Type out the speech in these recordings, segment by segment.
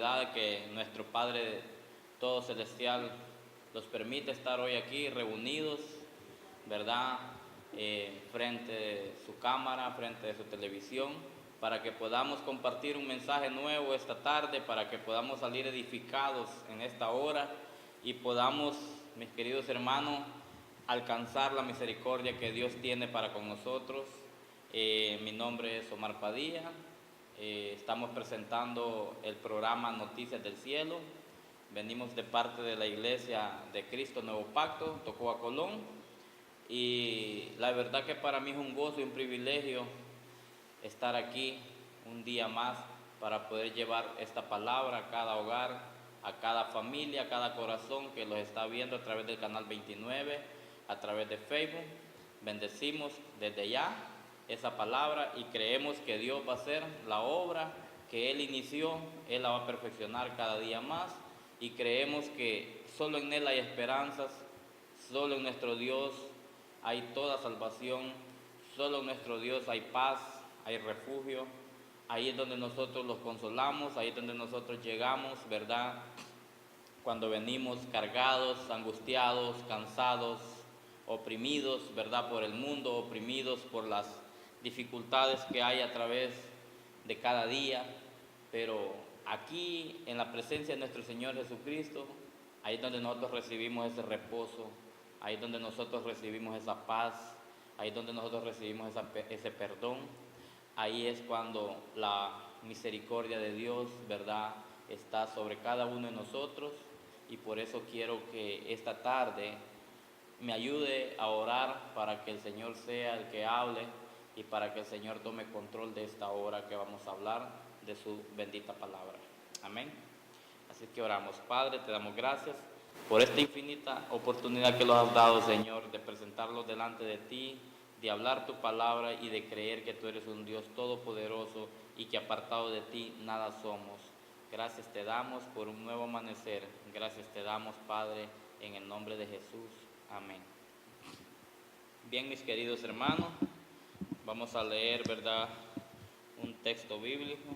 oportunidad de que nuestro Padre todo celestial nos permite estar hoy aquí reunidos, ¿verdad? Frente de su cámara, frente de su televisión, para que podamos compartir un mensaje nuevo esta tarde, para que podamos salir edificados en esta hora y podamos, mis queridos hermanos, alcanzar la misericordia que Dios tiene para con nosotros. Mi nombre es Omar Padilla. Estamos presentando el programa Noticias del Cielo. Venimos de parte de la Iglesia de Cristo Nuevo Pacto, Tocoa, Colón. Y la verdad que para mí es un gozo y un privilegio estar aquí un día más para poder llevar esta palabra a cada hogar, a cada familia, a cada corazón que los está viendo a través del canal 29, a través de Facebook. Bendecimos desde ya esa palabra y creemos que Dios va a hacer la obra que Él inició, Él la va a perfeccionar cada día más, y creemos que solo en Él hay esperanzas, solo en nuestro Dios hay toda salvación, solo en nuestro Dios hay paz, hay refugio. Ahí es donde nosotros los consolamos, ahí es donde nosotros llegamos, ¿verdad? Cuando venimos cargados, angustiados, cansados, oprimidos, ¿verdad? Por el mundo, oprimidos por las dificultades que hay a través de cada día. Pero aquí, en la presencia de nuestro Señor Jesucristo, ahí es donde nosotros recibimos ese reposo, ahí es donde nosotros recibimos esa paz, ahí es donde nosotros recibimos ese perdón. Ahí es cuando la misericordia de Dios, ¿verdad?, está sobre cada uno de nosotros. Y por eso quiero que esta tarde me ayude a orar para que el Señor sea el que hable y para que el Señor tome control de esta hora que vamos a hablar de su bendita palabra. Amén. Así que oramos. Padre, te damos gracias por esta infinita oportunidad que nos has dado, Señor, de presentarlos delante de ti, de hablar tu palabra y de creer que tú eres un Dios todopoderoso y que apartado de ti nada somos. Gracias te damos por un nuevo amanecer. Gracias te damos, Padre, en el nombre de Jesús. Amén. Bien, mis queridos hermanos, vamos a leer, ¿verdad?, un texto bíblico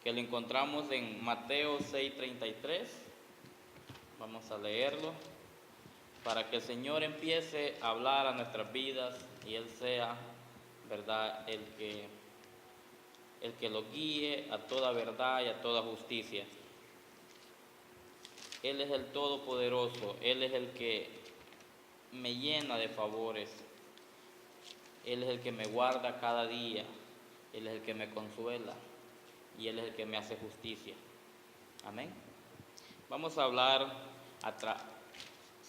que lo encontramos en Mateo 6:33. Vamos a leerlo para que el Señor empiece a hablar a nuestras vidas y Él sea, ¿verdad?, el que lo guíe a toda verdad y a toda justicia. Él es el Todopoderoso, Él es el que me llena de favores, Él es el que me guarda cada día, Él es el que me consuela y Él es el que me hace justicia. Amén. Vamos a hablar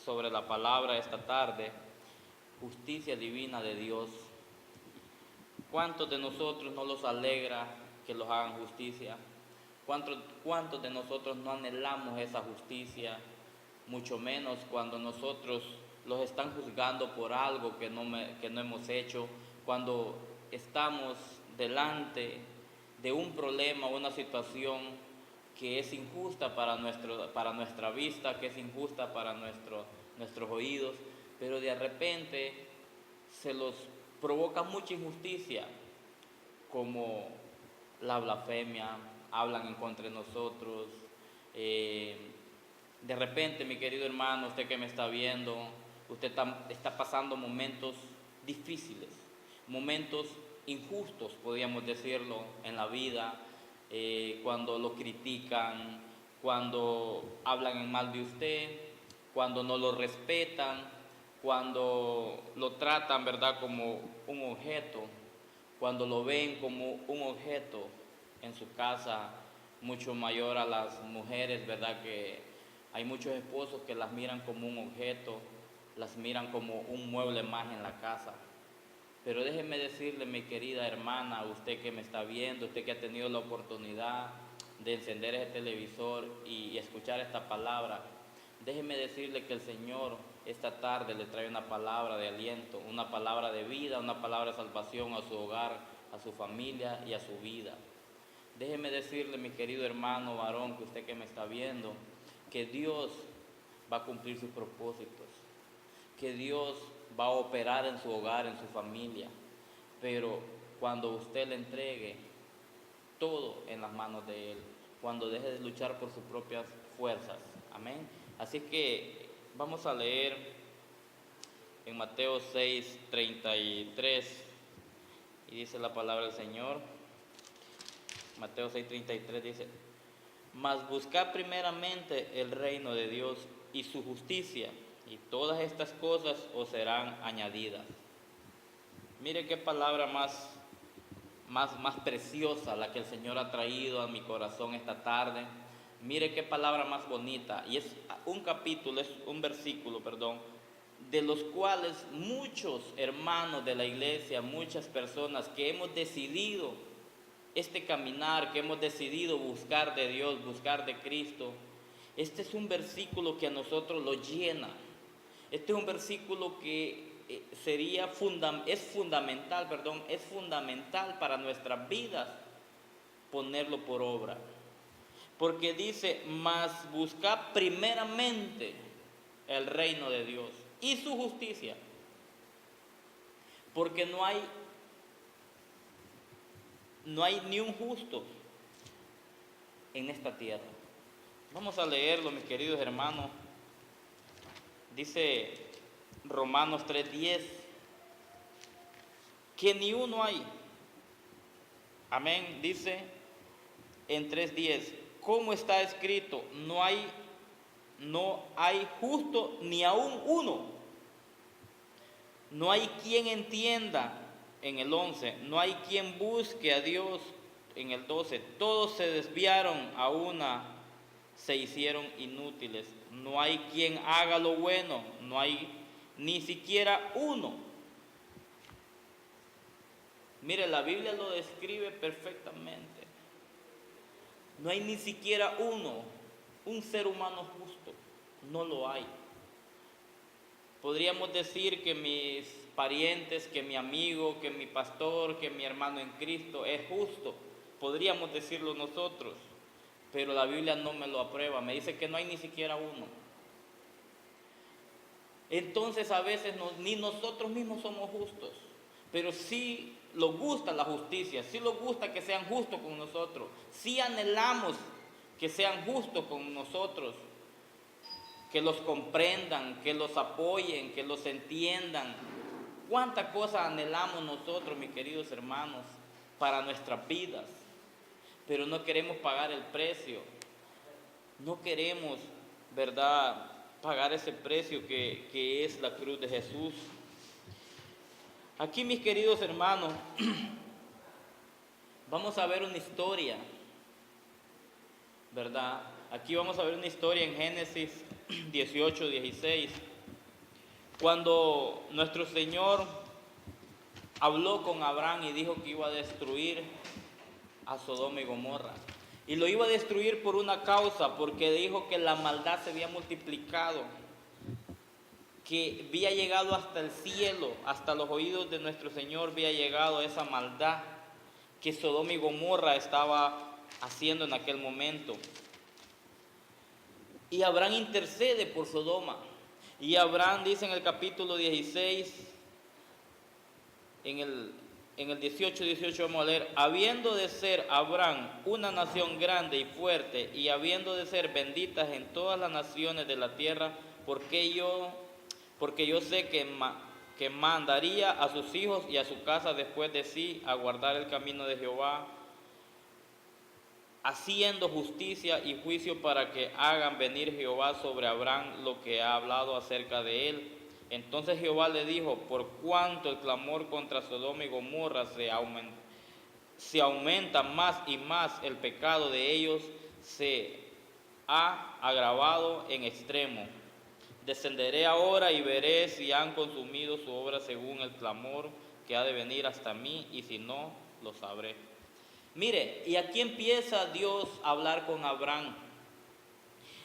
sobre la palabra esta tarde, justicia divina de Dios. ¿Cuántos de nosotros no los alegra que los hagan justicia? ¿Cuántos de nosotros no anhelamos esa justicia? Mucho menos cuando nosotros los están juzgando por algo que no hemos hecho, cuando estamos delante de un problema o una situación que es injusta para nuestra vista, que es injusta para nuestros oídos, pero de repente se los provoca mucha injusticia, como la blasfemia, hablan en contra de nosotros. De repente, mi querido hermano, usted que me está viendo, usted está pasando momentos difíciles, momentos injustos, podríamos decirlo, en la vida, cuando lo critican, cuando hablan en mal de usted, cuando no lo respetan, cuando lo tratan, ¿verdad?, como un objeto, cuando lo ven como un objeto en su casa, mucho mayor a las mujeres, ¿verdad?, que hay muchos esposos que las miran como un objeto, las miran como un mueble más en la casa. Pero déjeme decirle, mi querida hermana, usted que me está viendo, usted que ha tenido la oportunidad de encender ese televisor y escuchar esta palabra, déjeme decirle que el Señor esta tarde le trae una palabra de aliento, una palabra de vida, una palabra de salvación a su hogar, a su familia y a su vida. Déjeme decirle, mi querido hermano varón, que usted que me está viendo, que Dios va a cumplir sus propósitos, que Dios va a operar en su hogar, en su familia, pero cuando usted le entregue todo en las manos de Él, cuando deje de luchar por sus propias fuerzas. Amén. Así que vamos a leer en Mateo 6:33, y dice la palabra del Señor. Mateo 6:33 dice: mas buscad primeramente el reino de Dios y su justicia, y todas estas cosas os serán añadidas. Mire qué palabra más preciosa la que el Señor ha traído a mi corazón esta tarde. Mire qué palabra más bonita. Y es un capítulo, es un versículo, perdón, de los cuales muchos hermanos de la iglesia, muchas personas que hemos decidido este caminar, que hemos decidido buscar de Dios, buscar de Cristo, este es un versículo que a nosotros lo llena. Este es un versículo que es fundamental para nuestras vidas ponerlo por obra. Porque dice: mas buscad primeramente el reino de Dios y su justicia. Porque no hay ni un justo en esta tierra. Vamos a leerlo, mis queridos hermanos. Dice Romanos 3:10, que ni uno hay. Amén. Dice en 3:10, como está escrito, no hay justo ni aún uno. No hay quien entienda. En el 11, no hay quien busque a Dios. En el 12, todos se desviaron, a una se hicieron inútiles. No hay quien haga lo bueno, no hay ni siquiera uno. Mire, la Biblia lo describe perfectamente. No hay ni siquiera uno, un ser humano justo, no lo hay. Podríamos decir que mis parientes, que mi amigo, que mi pastor, que mi hermano en Cristo es justo. Podríamos decirlo nosotros, pero la Biblia no me lo aprueba. Me dice que no hay ni siquiera uno. Entonces a veces ni nosotros mismos somos justos, pero sí nos gusta la justicia, sí nos gusta que sean justos con nosotros, sí anhelamos que sean justos con nosotros, que los comprendan, que los apoyen, que los entiendan. ¿Cuántas cosas anhelamos nosotros, mis queridos hermanos, para nuestras vidas? Pero no queremos pagar el precio. No queremos, ¿verdad?, pagar ese precio que es la cruz de Jesús. Aquí, mis queridos hermanos, vamos a ver una historia, ¿verdad? Aquí vamos a ver una historia en Génesis 18:16, cuando nuestro Señor habló con Abraham y dijo que iba a destruir a Sodoma y Gomorra. Y lo iba a destruir por una causa, porque dijo que la maldad se había multiplicado, que había llegado hasta el cielo, hasta los oídos de nuestro Señor había llegado esa maldad que Sodoma y Gomorra estaba haciendo en aquel momento. Y Abraham intercede por Sodoma. Y Abraham dice en el capítulo 16, en el 18 vamos a leer: habiendo de ser Abraham una nación grande y fuerte, y habiendo de ser benditas en todas las naciones de la tierra, porque yo sé que mandaría a sus hijos y a su casa después de sí a guardar el camino de Jehová, haciendo justicia y juicio para que hagan venir Jehová sobre Abraham lo que ha hablado acerca de él. Entonces Jehová le dijo: por cuanto el clamor contra Sodoma y Gomorra se aumenta más y más, el pecado de ellos se ha agravado en extremo. Descenderé ahora y veré si han consumido su obra según el clamor que ha de venir hasta mí, y si no, lo sabré. Mire, y aquí empieza Dios a hablar con Abraham.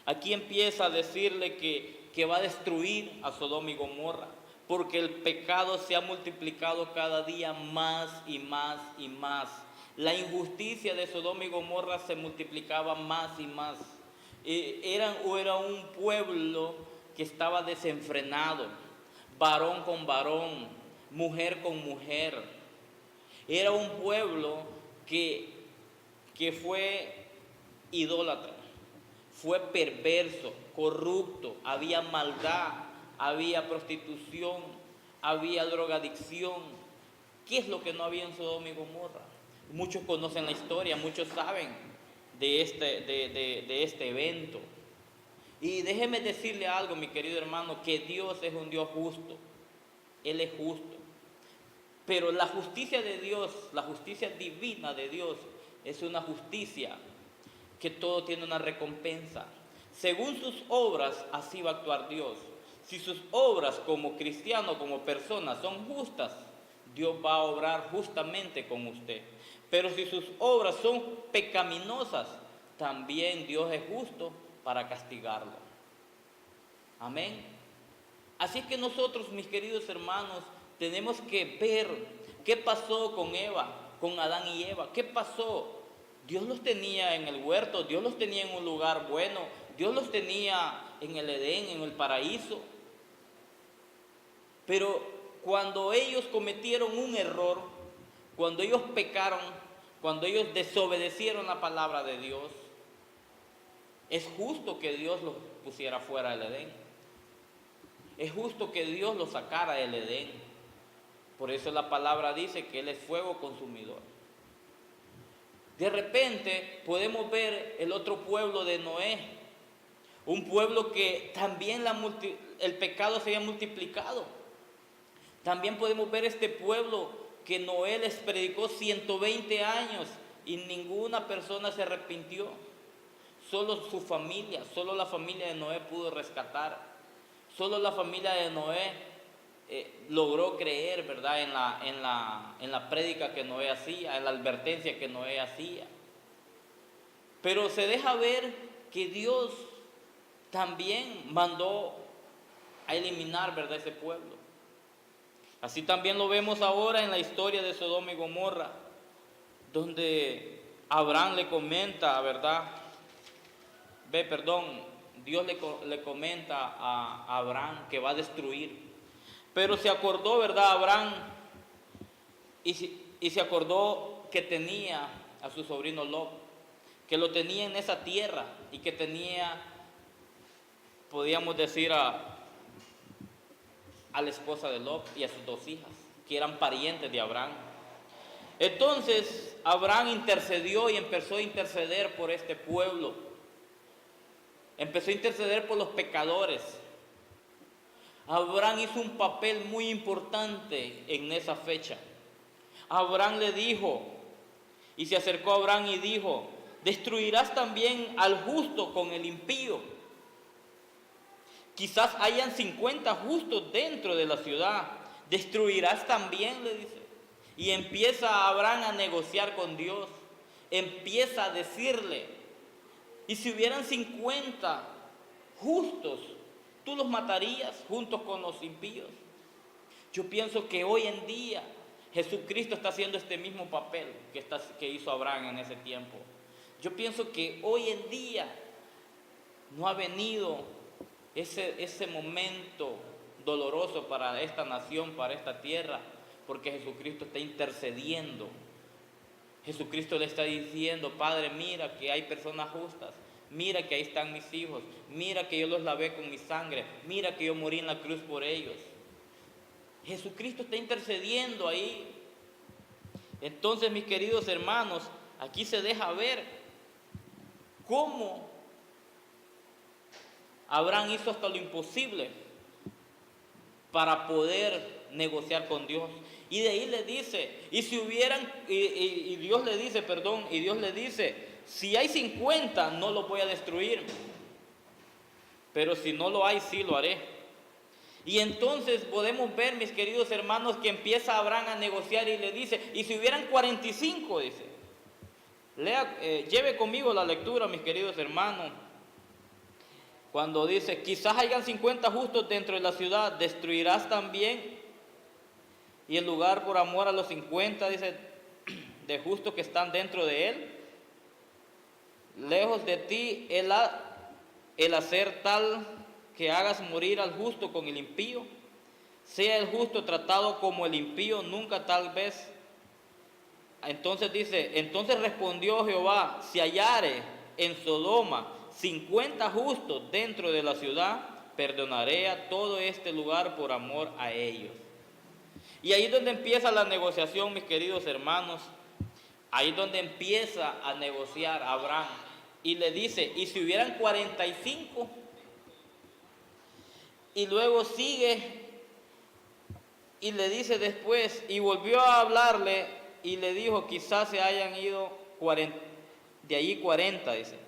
Aquí empieza a decirle que va a destruir a Sodoma y Gomorra, porque el pecado se ha multiplicado cada día más y más y más. La injusticia de Sodoma y Gomorra se multiplicaba más y más. Era un pueblo que estaba desenfrenado, varón con varón, mujer con mujer. Era un pueblo que fue idólatra, fue perverso, corrupto, había maldad, había prostitución, había drogadicción. ¿Qué es lo que no había en Sodoma y Gomorra? Muchos conocen la historia, muchos saben de este evento. Y déjeme decirle algo, mi querido hermano, que Dios es un Dios justo. Él es justo. Pero la justicia de Dios, la justicia divina de Dios, es una justicia que todo tiene una recompensa. Según sus obras, así va a actuar Dios. Si sus obras como cristiano, como persona, son justas, Dios va a obrar justamente con usted. Pero si sus obras son pecaminosas, también Dios es justo para castigarlo. Amén. Así que nosotros, mis queridos hermanos, tenemos que ver qué pasó con Eva, con Adán y Eva. ¿Qué pasó? Dios los tenía en el huerto, Dios los tenía en un lugar bueno, Dios los tenía en el Edén, en el paraíso. Pero cuando ellos cometieron un error, cuando ellos pecaron, cuando ellos desobedecieron la palabra de Dios, es justo que Dios los pusiera fuera del Edén. Es justo que Dios los sacara del Edén. Por eso la palabra dice que Él es fuego consumidor. De repente podemos ver el otro pueblo de Noé, un pueblo que también el pecado se había multiplicado. También podemos ver este pueblo que Noé les predicó 120 años y ninguna persona se arrepintió. Solo su familia, solo la familia de Noé pudo rescatar. Solo la familia de Noé logró creer, ¿verdad?, en la prédica que Noé hacía, en la advertencia que Noé hacía. Pero se deja ver que Dios también mandó a eliminar, ¿verdad?, ese pueblo. Así también lo vemos ahora en la historia de Sodoma y Gomorra, donde Abraham le comenta, ¿verdad? Dios le comenta a Abraham que va a destruir. Pero se acordó, ¿verdad?, Abraham, y se acordó que tenía a su sobrino Lot, que lo tenía en esa tierra y que tenía, podríamos decir, a la esposa de Lot y a sus 2 hijas, que eran parientes de Abraham. Entonces Abraham intercedió y empezó a interceder por este pueblo. Empezó a interceder por los pecadores. Abraham hizo un papel muy importante en esa fecha. Abraham le dijo, y se acercó a Abraham y dijo: ¿destruirás también al justo con el impío? Quizás hayan 50 justos dentro de la ciudad. ¿Destruirás también?, le dice. Y empieza Abraham a negociar con Dios. Empieza a decirle: ¿y si hubieran 50 justos, tú los matarías juntos con los impíos? Yo pienso que hoy en día Jesucristo está haciendo este mismo papel que hizo Abraham en ese tiempo. Yo pienso que hoy en día no ha venido ese momento doloroso para esta nación, para esta tierra, porque Jesucristo está intercediendo. Jesucristo le está diciendo: Padre, mira que hay personas justas, mira que ahí están mis hijos, mira que yo los lavé con mi sangre, mira que yo morí en la cruz por ellos. Jesucristo está intercediendo ahí. Entonces, mis queridos hermanos, aquí se deja ver cómo Abraham hizo hasta lo imposible para poder negociar con Dios. Y de ahí le dice, y Dios le dice, si hay 50, no los voy a destruir, pero si no lo hay, sí lo haré. Y entonces podemos ver, mis queridos hermanos, que empieza Abraham a negociar y le dice, y si hubieran 45, dice. Lleve conmigo la lectura, mis queridos hermanos. Cuando dice, quizás hayan 50 justos dentro de la ciudad, ¿destruirás también? Y el lugar por amor a los 50, dice, de justos que están dentro de él. Lejos de ti el hacer tal que hagas morir al justo con el impío. Sea el justo tratado como el impío, nunca tal vez. Entonces dice, entonces respondió Jehová: si hallare en Sodoma 50 justos dentro de la ciudad, perdonaré a todo este lugar por amor a ellos. Y ahí es donde empieza la negociación, mis queridos hermanos. Ahí es donde empieza a negociar Abraham. Y le dice, y si hubieran 45, y luego sigue y le dice después, y volvió a hablarle y le dijo, quizás se hayan ido 40, de allí 40, dice.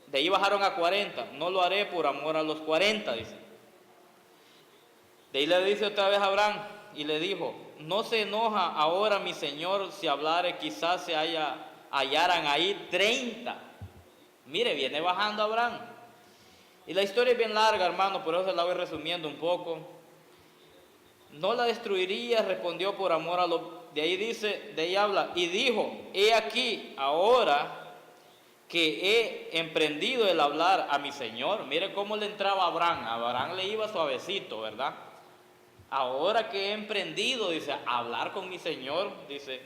De ahí bajaron a 40, no lo haré por amor a los 40, dice. De ahí le dice otra vez a Abraham y le dijo, no se enoja ahora mi señor si hablare, quizás se hallaran ahí 30. Mire, viene bajando Abraham. Y la historia es bien larga, hermano, por eso se la voy resumiendo un poco. No la destruiría, respondió por amor a los... De ahí dice, de ahí habla, y dijo, he aquí, ahora que he emprendido el hablar a mi Señor. Mire cómo le entraba a Abraham. A Abraham le iba suavecito, ¿verdad? Ahora que he emprendido, dice, a hablar con mi Señor, dice,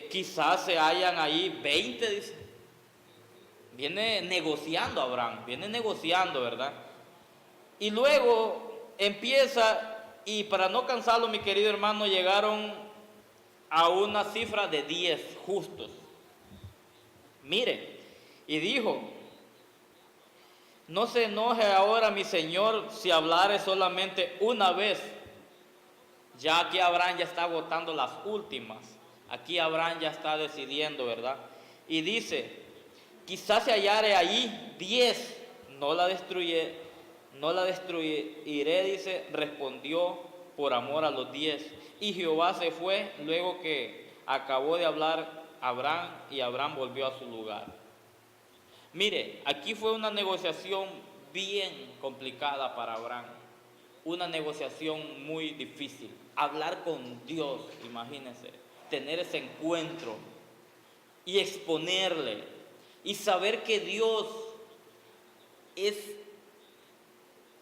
quizás se hayan ahí 20, dice. Viene negociando Abraham, viene negociando, ¿verdad? Y luego empieza, y para no cansarlo, mi querido hermano, llegaron a una cifra de 10 justos. Mire, y dijo, no se enoje ahora mi Señor si hablare solamente una vez. Ya aquí Abraham ya está agotando las últimas. Aquí Abraham ya está decidiendo, ¿verdad? Y dice, quizás se hallare allí 10, no la destruiré, dice, respondió por amor a los 10. Y Jehová se fue luego que acabó de hablar Abraham, y Abraham volvió a su lugar. Mire, aquí fue una negociación bien complicada para Abraham, una negociación muy difícil. Hablar con Dios, imagínense, tener ese encuentro y exponerle y saber que Dios es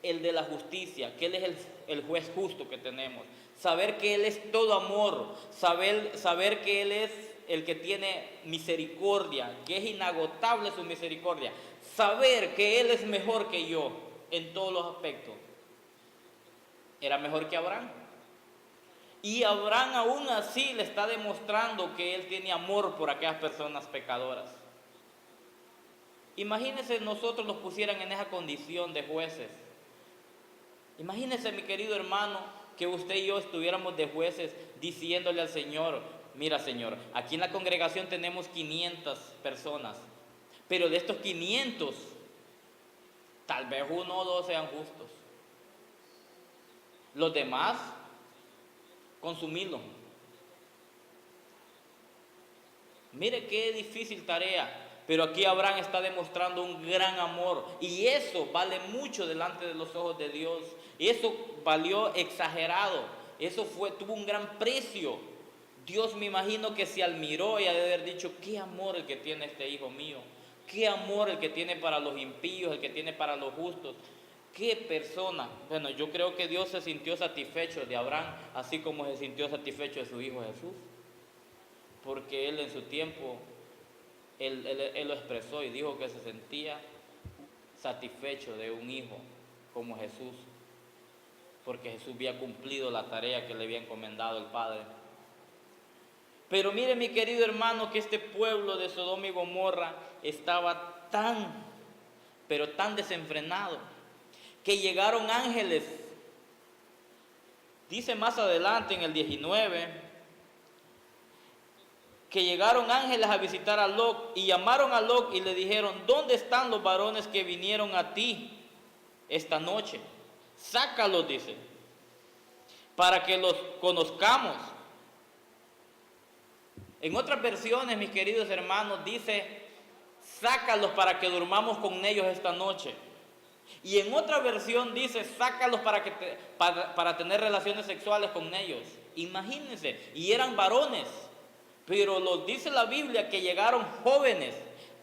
el de la justicia, que Él es el juez justo que tenemos, saber que Él es todo amor, saber que Él es el que tiene misericordia, que es inagotable su misericordia, saber que Él es mejor que yo en todos los aspectos. Era mejor que Abraham. Y Abraham aún así le está demostrando que él tiene amor por aquellas personas pecadoras. Imagínense nosotros los pusieran en esa condición de jueces. Imagínense, mi querido hermano, que usted y yo estuviéramos de jueces diciéndole al Señor, mira Señor, aquí en la congregación tenemos 500 personas, pero de estos 500, tal vez 1 o 2 sean justos. Los demás, consumirlo. Mire qué difícil tarea. Pero aquí Abraham está demostrando un gran amor. Y eso vale mucho delante de los ojos de Dios. Y eso valió exagerado. Eso tuvo un gran precio. Dios, me imagino que se admiró y ha de haber dicho, qué amor el que tiene este hijo mío. Qué amor el que tiene para los impíos, el que tiene para los justos. Qué persona. Bueno, yo creo que Dios se sintió satisfecho de Abraham, así como se sintió satisfecho de su hijo Jesús. Porque él en su tiempo, él lo expresó y dijo que se sentía satisfecho de un hijo como Jesús, porque Jesús había cumplido la tarea que le había encomendado el Padre. Pero mire, mi querido hermano, que este pueblo de Sodoma y Gomorra estaba pero tan desenfrenado, que llegaron ángeles. Dice más adelante en el 19, que llegaron ángeles a visitar a Lot y llamaron a Lot y le dijeron, ¿dónde están los varones que vinieron a ti esta noche? Sácalos, dice, para que los conozcamos. En otras versiones, mis queridos hermanos, dice, sácalos para que durmamos con ellos esta noche. Y en otra versión dice, sácalos para tener relaciones sexuales con ellos. Imagínense, y eran varones. Pero dice la Biblia que llegaron jóvenes,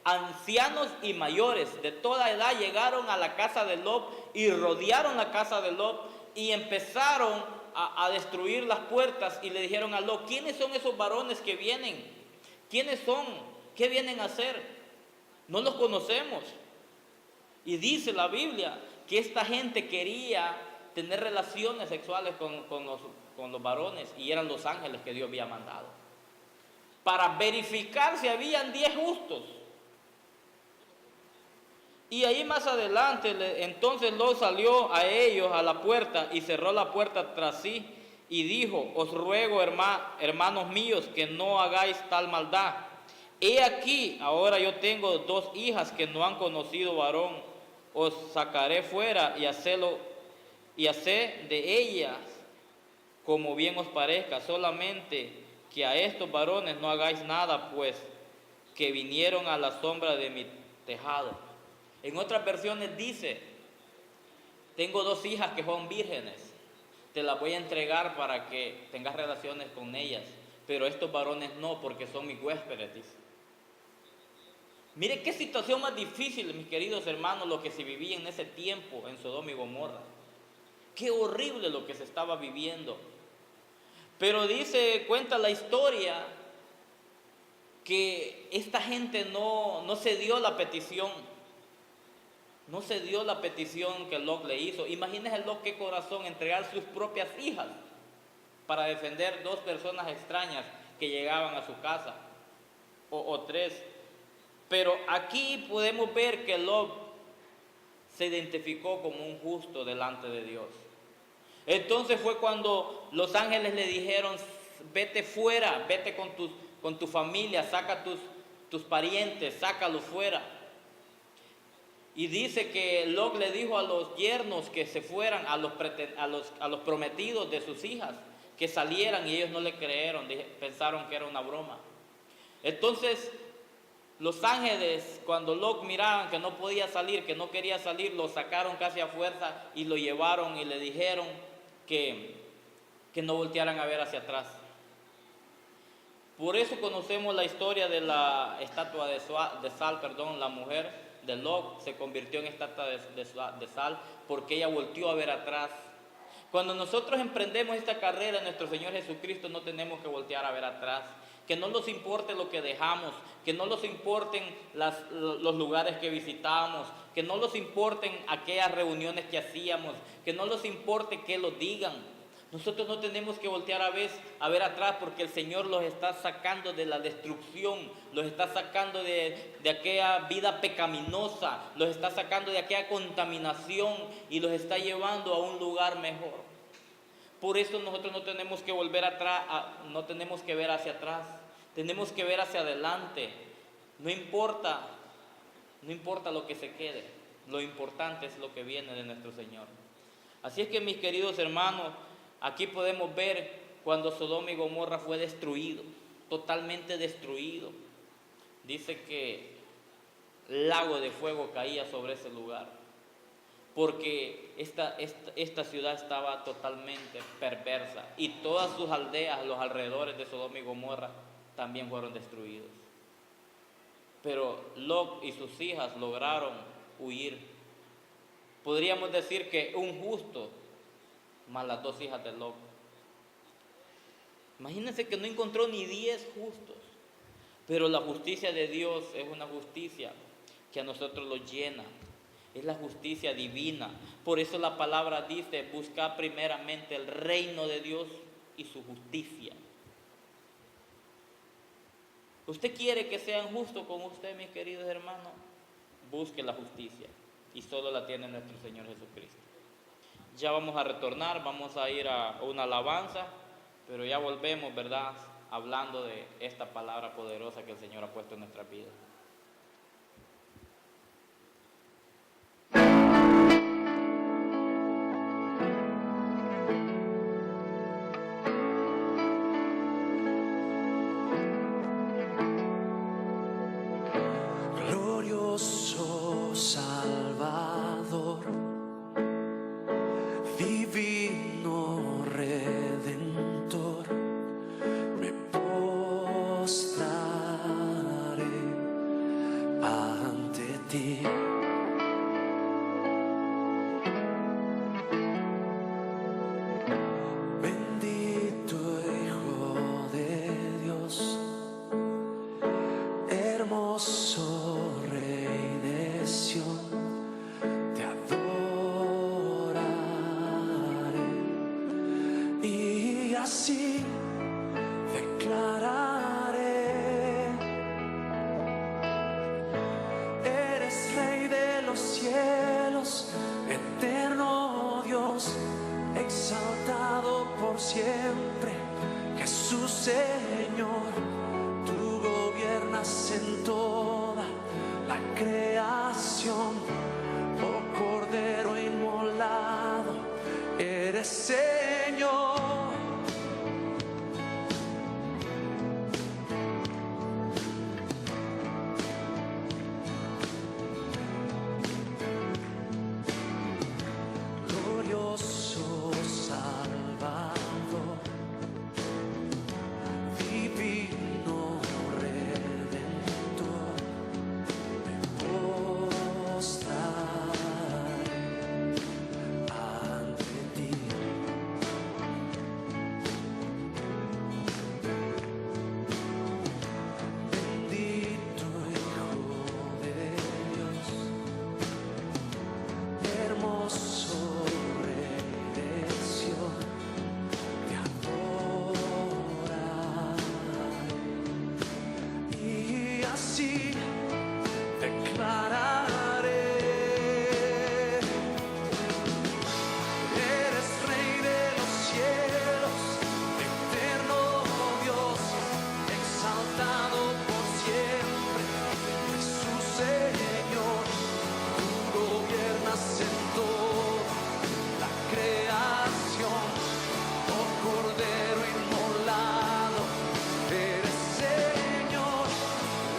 ancianos y mayores, de toda edad, llegaron a la casa de Lot y rodearon la casa de Lot y empezaron a destruir las puertas y le dijeron a Lot, ¿quiénes son esos varones que vienen? ¿Quiénes son? ¿Qué vienen a hacer? No los conocemos. Y dice la Biblia que esta gente quería tener relaciones sexuales con los varones, y eran los ángeles que Dios había mandado para verificar si habían 10 justos. Y ahí más adelante, entonces Lot salió a ellos a la puerta y cerró la puerta tras sí y dijo: os ruego, hermanos míos, que no hagáis tal maldad. He aquí, ahora yo tengo 2 hijas que no han conocido varón. Os sacaré fuera y haced de ellas como bien os parezca, solamente que a estos varones no hagáis nada, pues que vinieron a la sombra de mi tejado. En otras versiones dice: tengo 2 hijas que son vírgenes, te las voy a entregar para que tengas relaciones con ellas, pero estos varones no, porque son mis huéspedes, dice. Mire qué situación más difícil, mis queridos hermanos, lo que se vivía en ese tiempo en Sodoma y Gomorra. Qué horrible lo que se estaba viviendo. Pero cuenta la historia que esta gente no se dio la petición. No se dio la petición que Lot le hizo. Imagínense Lot qué corazón, entregar sus propias hijas para defender 2 personas extrañas que llegaban a su casa, o 3. Pero aquí podemos ver que Lot se identificó como un justo delante de Dios. Entonces fue cuando los ángeles le dijeron: vete fuera, vete con tu familia, saca tus parientes, sácalos fuera. Y dice que Lot le dijo a los yernos que se fueran, a los prometidos de sus hijas, que salieran, y ellos no le creyeron, pensaron que era una broma. Entonces los ángeles, cuando Lot miraban que no podía salir, que no quería salir, lo sacaron casi a fuerza y lo llevaron y le dijeron que no voltearan a ver hacia atrás. Por eso conocemos la historia de la estatua de sal, la mujer de Lot se convirtió en estatua de sal porque ella volteó a ver atrás. Cuando nosotros emprendemos esta carrera en nuestro Señor Jesucristo, no tenemos que voltear a ver atrás. Que no nos importe lo que dejamos, que no nos importen los lugares que visitamos, que no nos importen aquellas reuniones que hacíamos, que no nos importe que lo digan. Nosotros no tenemos que voltear a ver atrás, porque el Señor los está sacando de la destrucción, los está sacando de aquella vida pecaminosa, los está sacando de aquella contaminación y los está llevando a un lugar mejor. Por eso nosotros no tenemos que volver atrás, no tenemos que ver hacia atrás, tenemos que ver hacia adelante. No importa lo que se quede, lo importante es lo que viene de nuestro Señor. Así es que, mis queridos hermanos, aquí podemos ver cuando Sodoma y Gomorra fue destruido, totalmente destruido. Dice que lago de fuego caía sobre ese lugar, porque esta ciudad estaba totalmente perversa, y todas sus aldeas, los alrededores de Sodoma y Gomorra, también fueron destruidos. Pero Lot y sus hijas lograron huir. Podríamos decir que un justo más las 2 hijas de Lot. Imagínense que no encontró ni 10 justos, pero la justicia de Dios es una justicia que a nosotros los llena. Es la justicia divina. Por eso la palabra dice: buscad primeramente el reino de Dios y su justicia. ¿Usted quiere que sean justos con usted, mis queridos hermanos? Busque la justicia, y solo la tiene nuestro Señor Jesucristo. Ya vamos a retornar, vamos a ir a una alabanza, pero ya volvemos, ¿verdad?, hablando de esta palabra poderosa que el Señor ha puesto en nuestras vidas. Glorioso Salvador, divino Redentor, me postraré así declararé: eres Rey de los cielos, eterno Dios, exaltado por siempre, Jesús Señor. Tú gobiernas en toda la creación, oh Cordero inmolado, eres Señor. Glorioso Salvador, divino Redentor, me postraré ante ti. Bendito Hijo de Dios, hermoso Rey de Sion, te adoraré y así declararé: eres Rey de los cielos, eterno Dios, exaltado por siempre, Jesús Señor. Tú gobiernas en toda la creación, oh Cordero inmolado, eres Señor.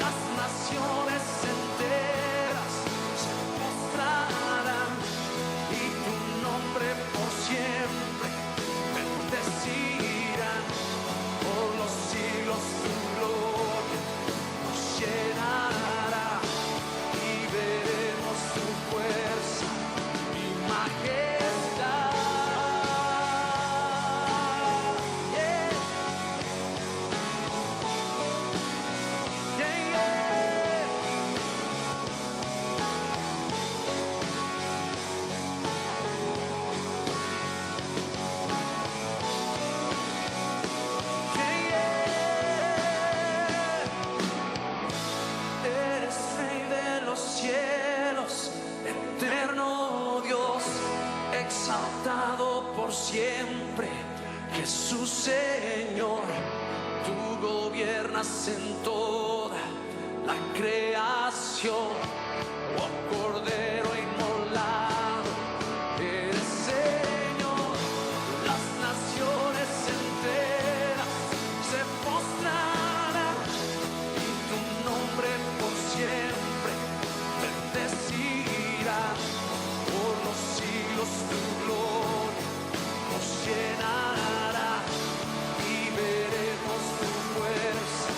Las naciones enteras se postrarán y tu nombre por siempre bendecirán. Por los siglos tu gloria nos llenará y veremos tu fuerza y majestad. Yeah. Yeah, yeah. Eres Rey de los cielos, eterno Dios, exaltado por siempre, Jesús Señor. Tú gobiernas en toda la creación, oh Cordero inmolado, eres Señor. Las naciones enteras se postrarán y tu nombre por siempre bendecirán. Por los siglos tu gloria nos llenará y veremos tu fuerza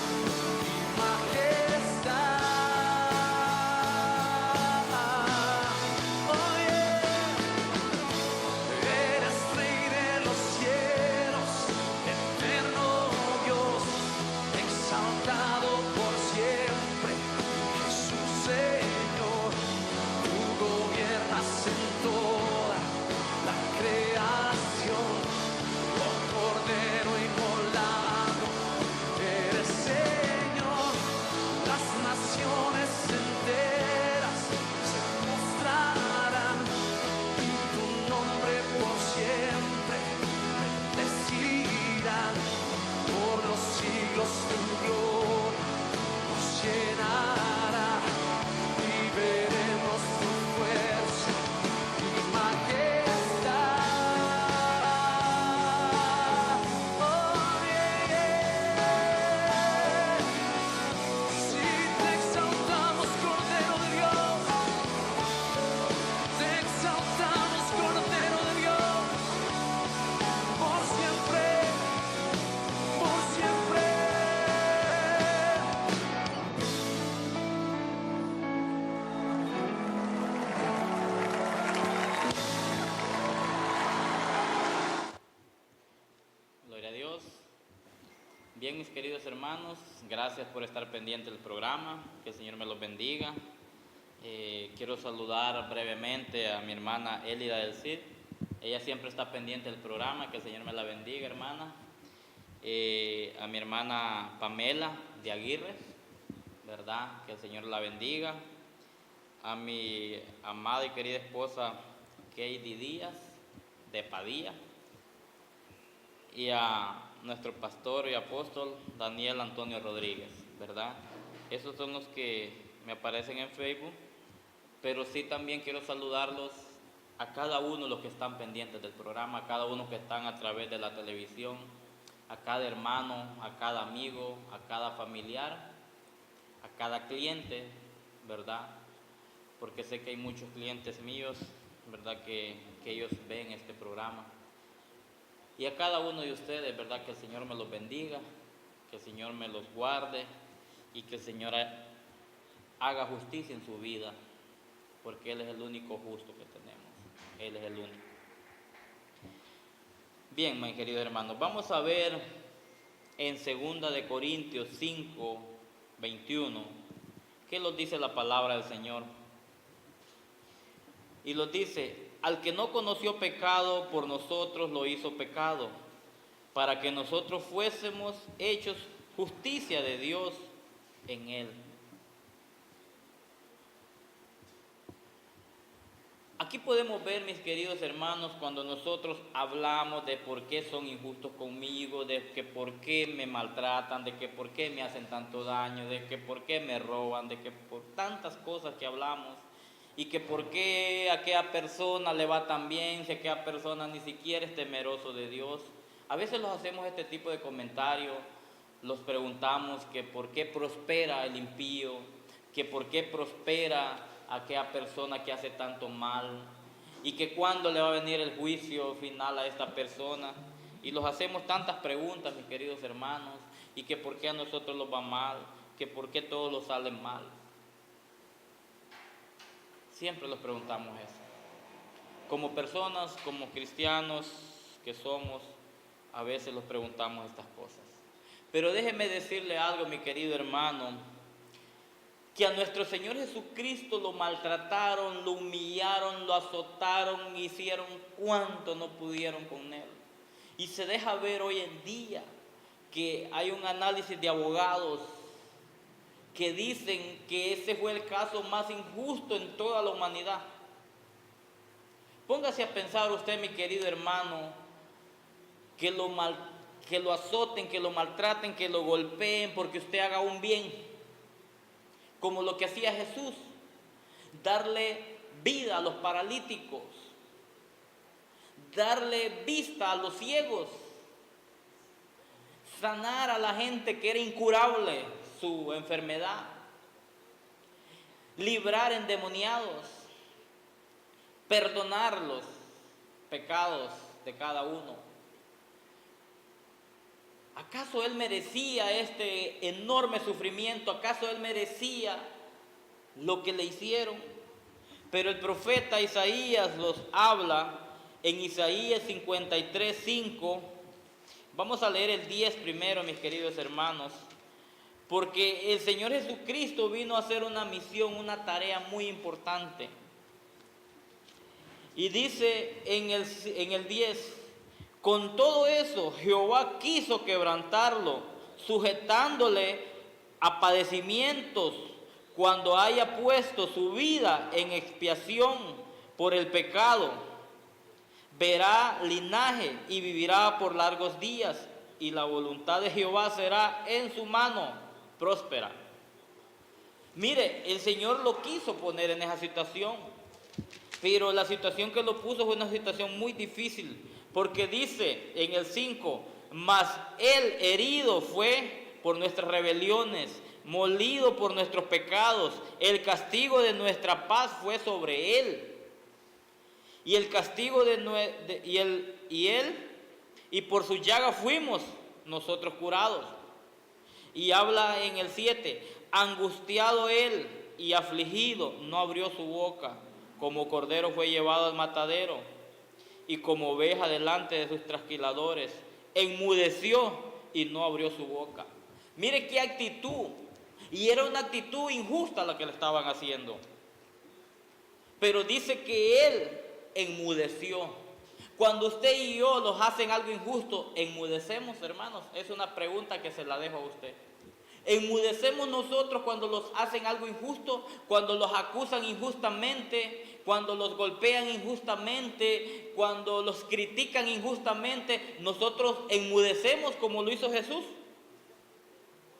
y majestad. Oh, yeah. Eres Rey de los cielos, eterno Dios, exaltado por siempre, Jesús Señor. Tú gobiernas en toda la creación, oh Cordero inmolado, eres Señor. Las naciones enteras se postrarán y tu nombre por siempre bendecirán. Por los siglos tu gloria nos llenará y veremos tu fuerza y majestad. Oh, yeah, yeah. Si te exaltamos, Cordero de Dios, te exaltamos, Cordero de Dios, por siempre, por siempre. Gloria a Dios. Bien, mis queridos hermanos, gracias por estar pendiente del programa. Que el Señor me los bendiga. Quiero saludar brevemente a mi hermana Elida del Cid. Ella siempre está pendiente del programa. Que el Señor me la bendiga, hermana. a mi hermana Pamela de Aguirre, ¿verdad? Que el Señor la bendiga. A mi amada y querida esposa Katie Díaz de Padilla. Y a nuestro pastor y apóstol Daniel Antonio Rodríguez, ¿verdad? Esos son los que me aparecen en Facebook, pero sí también quiero saludarlos a cada uno de los que están pendientes del programa, a cada uno que están a través de la televisión, a cada hermano, a cada amigo, a cada familiar, a cada cliente, ¿verdad? Porque sé que hay muchos clientes míos, ¿verdad? Que ellos ven este programa. Y a cada uno de ustedes, ¿verdad? Que el Señor me los bendiga, que el Señor me los guarde y que el Señor haga justicia en su vida, porque Él es el único justo que tenemos. Él es el único. Bien, mis queridos hermanos, vamos a ver en 2 de Corintios 5, 21, qué nos dice la palabra del Señor. Y nos dice: al que no conoció pecado, por nosotros lo hizo pecado, para que nosotros fuésemos hechos justicia de Dios en él. Aquí podemos ver, mis queridos hermanos, cuando nosotros hablamos de por qué son injustos conmigo, de que por qué me maltratan, de que por qué me hacen tanto daño, de que por qué me roban, de que por tantas cosas que hablamos, y que por qué a aquella persona le va tan bien, si aquella persona ni siquiera es temeroso de Dios. A veces los hacemos este tipo de comentarios, los preguntamos que por qué prospera el impío, que por qué prospera aquella persona que hace tanto mal, y que cuándo le va a venir el juicio final a esta persona. Y los hacemos tantas preguntas, mis queridos hermanos, y que por qué a nosotros nos va mal, que por qué todos los salen mal. Siempre los preguntamos eso. Como personas, como cristianos que somos, a veces los preguntamos estas cosas. Pero déjeme decirle algo, mi querido hermano, que a nuestro Señor Jesucristo lo maltrataron, lo humillaron, lo azotaron, hicieron cuanto no pudieron con Él. Y se deja ver hoy en día que hay un análisis de abogados que dicen que ese fue el caso más injusto en toda la humanidad. Póngase a pensar usted, mi querido hermano, que lo azoten, que lo maltraten, que lo golpeen porque usted haga un bien, como lo que hacía Jesús, darle vida a los paralíticos, darle vista a los ciegos, sanar a la gente que era incurable su enfermedad, librar endemoniados, perdonar los pecados de cada uno. ¿Acaso Él merecía este enorme sufrimiento? ¿Acaso Él merecía lo que le hicieron? Pero el profeta Isaías los habla en Isaías 53:5. Vamos a leer el 10 primero, mis queridos hermanos, porque el Señor Jesucristo vino a hacer una misión, una tarea muy importante. Y dice en el 10: con todo eso, Jehová quiso quebrantarlo, sujetándole a padecimientos, cuando haya puesto su vida en expiación por el pecado. Verá linaje y vivirá por largos días, y la voluntad de Jehová será en su mano próspera. Mire, el Señor lo quiso poner en esa situación, pero la situación que lo puso fue una situación muy difícil, porque dice en el 5: mas Él herido fue por nuestras rebeliones, molido por nuestros pecados, el castigo de nuestra paz fue sobre Él. Y el castigo y por su llaga fuimos nosotros curados. Y habla en el 7: angustiado Él y afligido, no abrió su boca. Como cordero fue llevado al matadero, y como oveja delante de sus trasquiladores, enmudeció y no abrió su boca. Mire qué actitud. Y era una actitud injusta la que le estaban haciendo. Pero dice que Él enmudeció. Cuando usted y yo los hacen algo injusto, ¿enmudecemos, hermanos? Es una pregunta que se la dejo a usted. ¿Enmudecemos nosotros cuando los hacen algo injusto? Cuando los acusan injustamente, cuando los golpean injustamente, cuando los critican injustamente, ¿nosotros enmudecemos como lo hizo Jesús?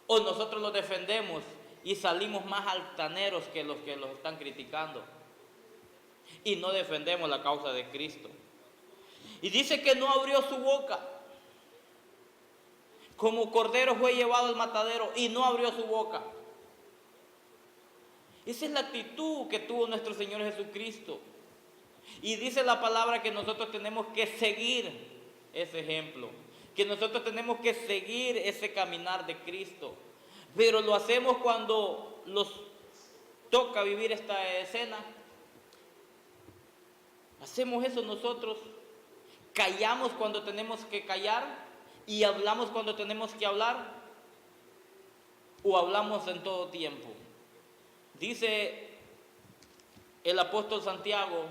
¿O nosotros los defendemos y salimos más altaneros que los están criticando? Y no defendemos la causa de Cristo. Y dice que no abrió su boca. Como cordero fue llevado al matadero y no abrió su boca. Esa es la actitud que tuvo nuestro Señor Jesucristo. Y dice la palabra que nosotros tenemos que seguir ese ejemplo, que nosotros tenemos que seguir ese caminar de Cristo. Pero lo hacemos cuando nos toca vivir esta escena. Hacemos eso nosotros. Callamos cuando tenemos que callar y hablamos cuando tenemos que hablar, o hablamos en todo tiempo. Dice el apóstol Santiago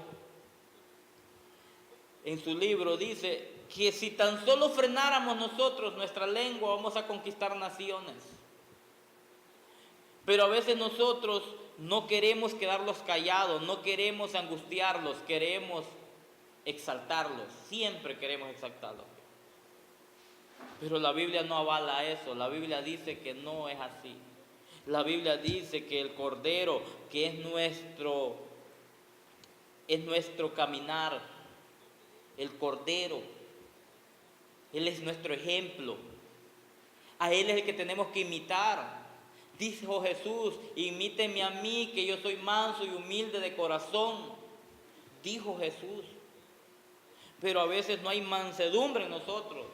en su libro, dice que si tan solo frenáramos nosotros nuestra lengua, vamos a conquistar naciones. Pero a veces nosotros no queremos quedarlos callados, no queremos angustiarlos, queremos exaltarlos, siempre queremos exaltarlos. Pero la Biblia no avala eso, la Biblia dice que no es así. La Biblia dice que el Cordero, que es nuestro caminar, el Cordero, Él es nuestro ejemplo, a Él es el que tenemos que imitar. Dijo Jesús, imítenme a mí, que yo soy manso y humilde de corazón, dijo Jesús. Pero a veces no hay mansedumbre en nosotros.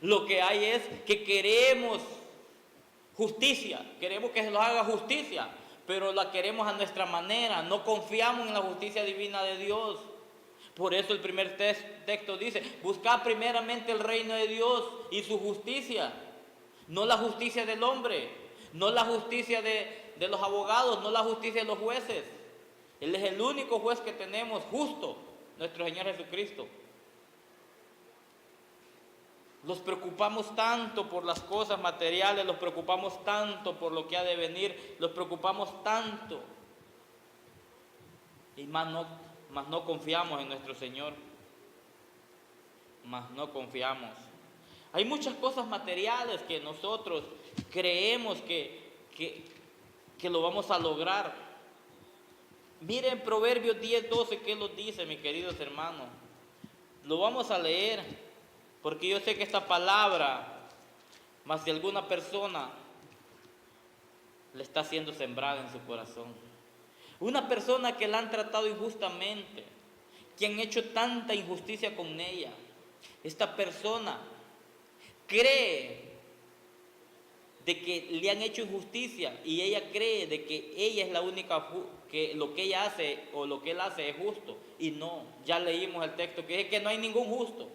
Lo que hay es que queremos justicia, queremos que se nos haga justicia, pero la queremos a nuestra manera, no confiamos en la justicia divina de Dios. Por eso el primer texto dice, buscad primeramente el reino de Dios y su justicia, no la justicia del hombre, no la justicia de los abogados, no la justicia de los jueces. Él es el único juez que tenemos justo, nuestro Señor Jesucristo. Nos preocupamos tanto por las cosas materiales, nos preocupamos tanto por lo que ha de venir, nos preocupamos tanto. Y más no confiamos en nuestro Señor. Más no confiamos. Hay muchas cosas materiales que nosotros creemos que lo vamos a lograr. Miren Proverbios 10:12, ¿qué nos dice, mis queridos hermanos? Lo vamos a leer. Porque yo sé que esta palabra, más de alguna persona, le está siendo sembrada en su corazón. Una persona que la han tratado injustamente, que han hecho tanta injusticia con ella. Esta persona cree de que le han hecho injusticia y ella cree de que ella es la única, que lo que ella hace o lo que él hace es justo. Y no, ya leímos el texto que dice que no hay ningún justo.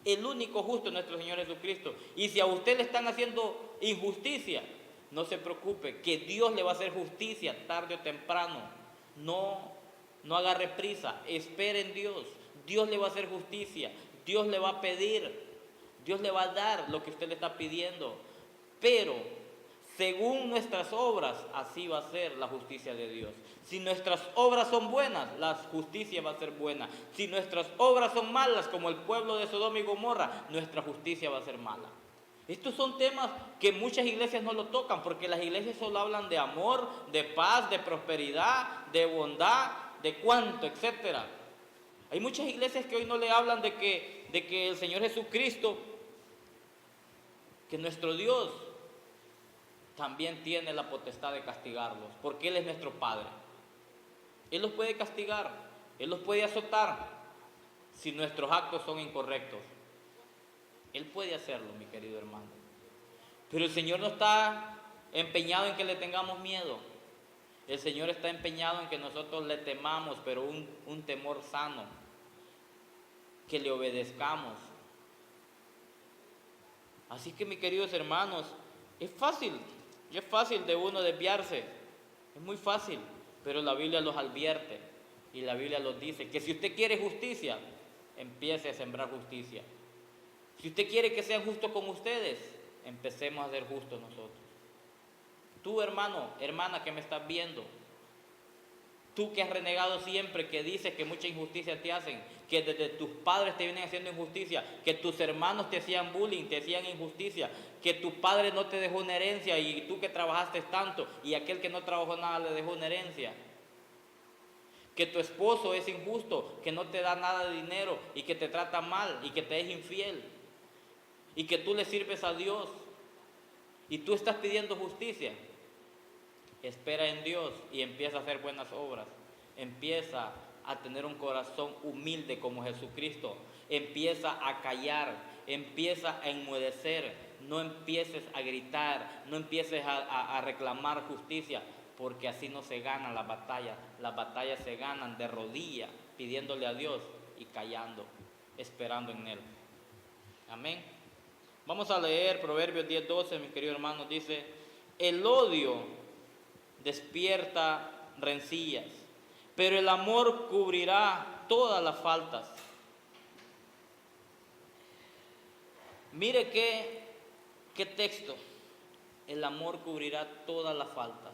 El único justo es nuestro Señor Jesucristo. Y si a usted le están haciendo injusticia, no se preocupe, que Dios le va a hacer justicia tarde o temprano. No agarre prisa, espere en Dios. Dios le va a hacer justicia, Dios le va a pedir, Dios le va a dar lo que usted le está pidiendo. Pero según nuestras obras, así va a ser la justicia de Dios. Si nuestras obras son buenas, la justicia va a ser buena. Si nuestras obras son malas, como el pueblo de Sodoma y Gomorra, nuestra justicia va a ser mala. Estos son temas que muchas iglesias no lo tocan, porque las iglesias solo hablan de amor, de paz, de prosperidad, de bondad, de cuánto, etc. Hay muchas iglesias que hoy no le hablan de que el Señor Jesucristo, que nuestro Dios, también tiene la potestad de castigarlos, porque Él es nuestro Padre. Él los puede castigar, Él los puede azotar si nuestros actos son incorrectos. Él puede hacerlo, mi querido hermano. Pero el Señor no está empeñado en que le tengamos miedo. El Señor está empeñado en que nosotros le temamos, pero un temor sano, que le obedezcamos. Así que, mis queridos hermanos, es fácil de uno desviarse, es muy fácil, pero la Biblia los advierte y la Biblia los dice que si usted quiere justicia, empiece a sembrar justicia. Si usted quiere que sean justos con ustedes, empecemos a ser justos nosotros. Tú, hermano, hermana que me estás viendo, tú que has renegado siempre, que dices que mucha injusticia te hacen, que desde tus padres te vienen haciendo injusticia, que tus hermanos te hacían bullying, te hacían injusticia, que tu padre no te dejó una herencia y tú que trabajaste tanto y aquel que no trabajó nada le dejó una herencia. Que tu esposo es injusto, que no te da nada de dinero y que te trata mal y que te es infiel. Y que tú le sirves a Dios y tú estás pidiendo justicia. Espera en Dios y empieza a hacer buenas obras. Empieza a tener un corazón humilde como Jesucristo. Empieza a callar, empieza a enmudecer. No empieces a gritar, no empieces a reclamar justicia, porque así no se ganan las batallas. Las batallas se ganan de rodillas, pidiéndole a Dios y callando, esperando en Él. Amén. Vamos a leer Proverbios 10:12, mis queridos hermanos. Dice: el odio despierta rencillas, pero el amor cubrirá todas las faltas. Mire qué texto. El amor cubrirá todas las faltas.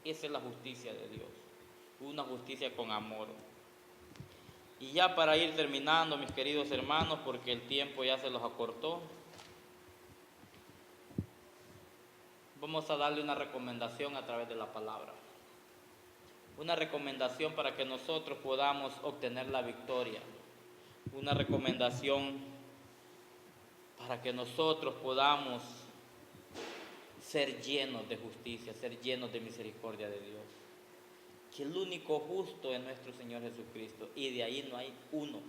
Esa es la justicia de Dios, una justicia con amor. Y ya para ir terminando, mis queridos hermanos, porque el tiempo ya se los acortó, vamos a darle una recomendación a través de la palabra. Una recomendación para que nosotros podamos obtener la victoria. Una recomendación para que nosotros podamos ser llenos de justicia, ser llenos de misericordia de Dios. Que el único justo es nuestro Señor Jesucristo, y de ahí no hay uno,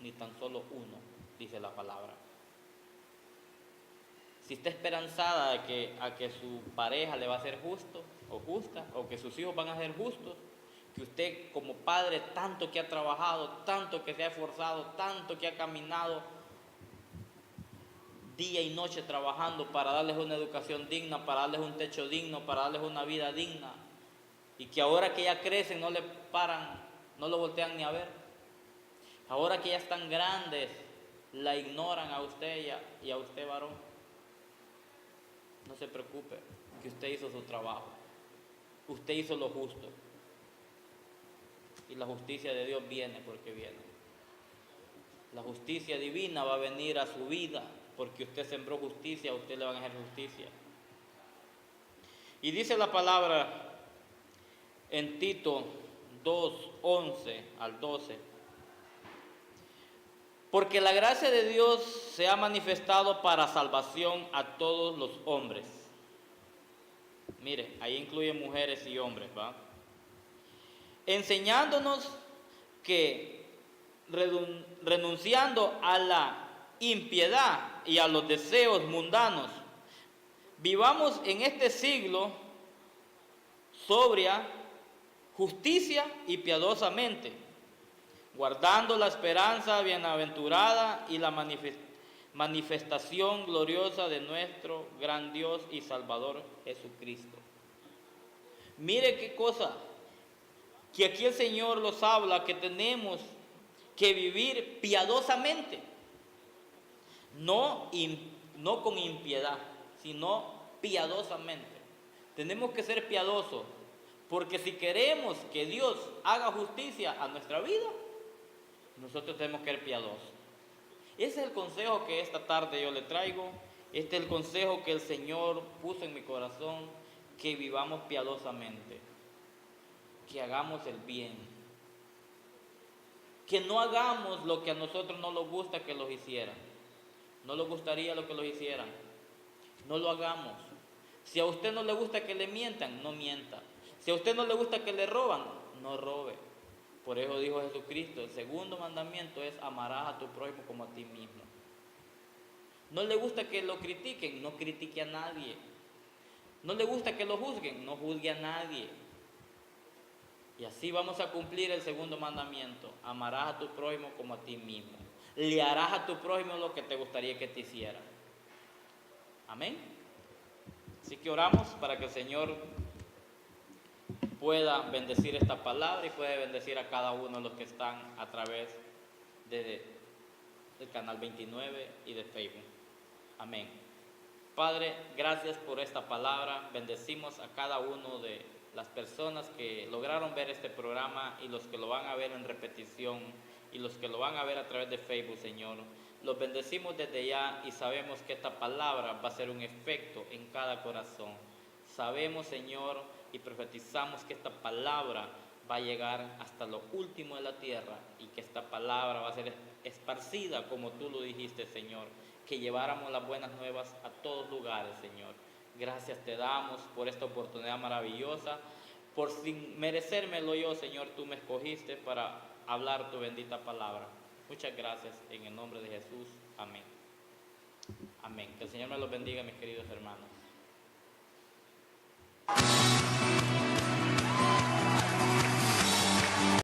ni tan solo uno, dice la palabra. Si está esperanzada a que su pareja le va a ser justo o justa, o que sus hijos van a ser justos, que usted como padre, tanto que ha trabajado, tanto que se ha esforzado, tanto que ha caminado día y noche trabajando para darles una educación digna, para darles un techo digno, para darles una vida digna, y que ahora que ya crecen no le paran, no lo voltean ni a ver. Ahora que ya están grandes, la ignoran a usted y a usted, varón. No se preocupe, que usted hizo su trabajo, usted hizo lo justo, y la justicia de Dios viene porque viene. La justicia divina va a venir a su vida, porque usted sembró justicia, a usted le van a hacer justicia. Y dice la palabra en Tito 2:11 al 12: porque la gracia de Dios se ha manifestado para salvación a todos los hombres. Mire, ahí incluye mujeres y hombres, ¿va? Enseñándonos que renunciando a la impiedad y a los deseos mundanos, vivamos en este siglo sobria, justicia y piadosamente, guardando la esperanza bienaventurada y la manifestación gloriosa de nuestro gran Dios y Salvador Jesucristo. Mire qué cosa, que aquí el Señor nos habla que tenemos que vivir piadosamente, no con impiedad, sino piadosamente. Tenemos que ser piadosos, porque si queremos que Dios haga justicia a nuestra vida, nosotros tenemos que ser piadosos. Ese es el consejo que esta tarde yo le traigo. Este es el consejo que el Señor puso en mi corazón, que vivamos piadosamente, que hagamos el bien, que no hagamos lo que a nosotros no nos gusta que los hicieran. No nos gustaría lo que los hicieran, no lo hagamos. Si a usted no le gusta que le mientan, no mienta. Si a usted no le gusta que le roban, no robe. Por eso dijo Jesucristo, el segundo mandamiento es: amarás a tu prójimo como a ti mismo. No le gusta que lo critiquen, no critique a nadie. No le gusta que lo juzguen, no juzgue a nadie. Y así vamos a cumplir el segundo mandamiento: amarás a tu prójimo como a ti mismo. Le harás a tu prójimo lo que te gustaría que te hiciera. Amén. Así que oramos para que el Señor pueda bendecir esta palabra y pueda bendecir a cada uno de los que están a través del canal 29 y de Facebook. Amén. Padre, gracias por esta palabra. Bendecimos a cada uno de las personas que lograron ver este programa y los que lo van a ver en repetición y los que lo van a ver a través de Facebook, Señor. Los bendecimos desde ya y sabemos que esta palabra va a ser un efecto en cada corazón. Sabemos, Señor, y profetizamos que esta palabra va a llegar hasta lo último de la tierra y que esta palabra va a ser esparcida como tú lo dijiste, Señor, que lleváramos las buenas nuevas a todos lugares, Señor. Gracias te damos por esta oportunidad maravillosa, por sin merecérmelo yo, Señor, tú me escogiste para hablar tu bendita palabra. Muchas gracias en el nombre de Jesús. Amén. Amén. Que el Señor me los bendiga, mis queridos hermanos.